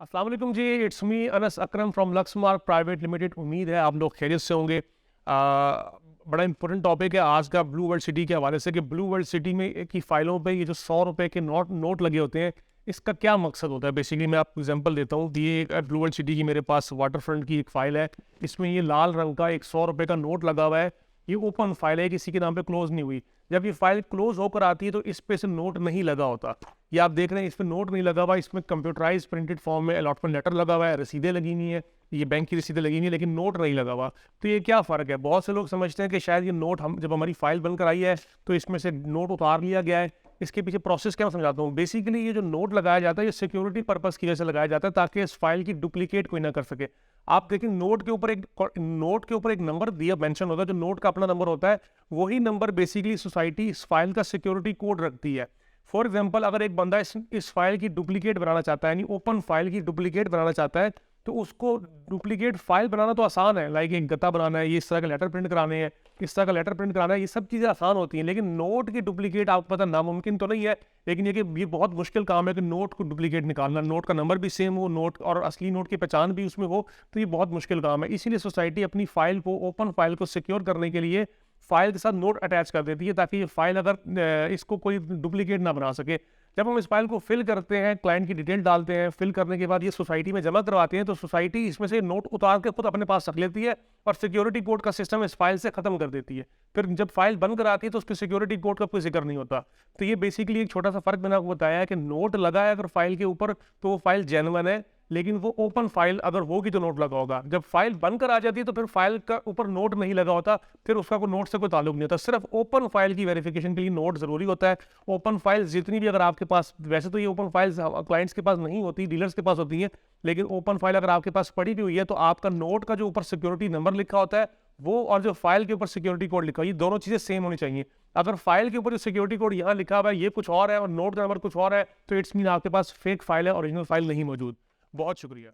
अस्सलाम वालेकुम जी, it's me Anas Akram from Lexmark private limited. उम्मीद है आप लोग खैरियत से होंगे। बड़ा इंपॉर्टेंट टॉपिक है आज का ब्लू वर्ल्ड सिटी के हवाले से कि ब्लू वर्ल्ड सिटी में की फ़ाइलों पे ये जो 100 रुपए के नोट लगे होते हैं, इसका क्या मकसद होता है। बेसिकली मैं आपको एग्जांपल देता हूँ। ये एक ब्लू वर्ल्ड सिटी की मेरे पास वाटर फ्रंट की एक फ़ाइल है। इसमें ये लाल रंग का एक 100 रुपए का नोट लगा हुआ है। ये ओपन फाइल है, किसी के नाम पे क्लोज नहीं हुई। जब ये फाइल क्लोज होकर आती है तो इस पे से नोट नहीं लगा होता। ये आप देख रहे हैं, इस पे नोट नहीं लगा हुआ। इसमें कंप्यूटराइज प्रिंटेड फॉर्म में अलॉटमेंट लेटर लगा हुआ है, रसीदें लगी हुई हैं, ये बैंक की रसीदें लगी हुई हैं, लेकिन नोट नहीं लगा हुआ। तो ये क्या फ़र्क है? बहुत से लोग समझते हैं कि शायद ये नोट हम जब हमारी फाइल बनकर आई है तो इसमें से नोट उतार लिया गया है। इसके पीछे प्रोसेस क्या मैं समझाता हूँ। बेसिकली ये जो नोट लगाया जाता है ये सिक्योरिटी पर्पस की वजह से लगाया जाता है, ताकि इस फाइल की डुप्लीकेट कोई ना कर सके। आप देखें, नोट के ऊपर एक नंबर दिया मेंशन होता है, जो नोट का अपना नंबर होता है। वही नंबर बेसिकली सोसाइटी इस फाइल का सिक्योरिटी कोड रखती है। फॉर एग्जांपल, अगर एक बंदा इस फाइल की डुप्लीकेट बनाना चाहता है, यानी ओपन फाइल की डुप्लीकेट बनाना चाहता है, तो उसको डुप्लीकेट फाइल बनाना तो आसान है। लाइक एक गत्ता बनाना है, ये इस तरह का लेटर प्रिंट कराने हैं, इस तरह का लेटर प्रिंट कराना है, ये सब चीज़ें आसान होती हैं। लेकिन नोट की डुप्लीकेट आपको पता नामुमकिन तो नहीं है, लेकिन ये बहुत मुश्किल काम है कि नोट को डुप्लीकेट निकालना। नोट का नंबर भी सेम हो, नोट और असली नोट की पहचान भी उसमें हो, तो ये बहुत मुश्किल काम है। इसीलिए सोसाइटी अपनी फाइल को, ओपन फाइल को सिक्योर करने के लिए फाइल के साथ नोट अटैच कर देती है, ताकि ये फाइल अगर इसको कोई डुप्लीकेट ना बना सके। जब हम इस फाइल को फिल करते हैं, क्लाइंट की डिटेल डालते हैं, फिल करने के बाद ये सोसाइटी में जमा करवाते हैं, तो सोसाइटी इसमें से नोट उतार के खुद अपने पास रख लेती है और सिक्योरिटी कोड का सिस्टम इस फाइल से खत्म कर देती है। फिर जब फाइल बंद कर आती है तो उसके सिक्योरिटी कोड का कोई जिक्र नहीं होता। तो ये बेसिकली एक छोटा सा फर्क मैंने आपको बताया है कि नोट लगा है अगर फाइल के ऊपर तो वो फाइल जेन्युइन है, लेकिन वो ओपन फाइल अगर होगी तो नोट लगा होगा। जब फाइल बनकर आ जाती है तो फिर फाइल का ऊपर नोट नहीं लगा होता, फिर उसका कोई नोट से कोई ताल्लुक नहीं होता। सिर्फ ओपन फाइल की वेरिफिकेशन के लिए नोट जरूरी होता है। ओपन फाइल जितनी भी अगर आपके पास, वैसे तो ये ओपन फाइल्स क्लाइंट्स के पास नहीं होती, डीलर्स के पास होती है, लेकिन ओपन फाइल अगर आपके पास पड़ी भी हुई है तो आपका नोट का जो ऊपर सिक्योरिटी नंबर लिखा होता है वो, और जो फाइल के ऊपर सिक्योरिटी कोड लिखा है, ये दोनों चीजें सेम होनी चाहिए। अगर फाइल के ऊपर जो सिक्योरिटी कोड यहाँ लिखा हुआ है ये कुछ और है और नोट का नंबर कुछ और है, तो इट्स मीन आपके पास फेक फाइल है, ओरिजिनल फाइल नहीं मौजूद। बहुत शुक्रिया।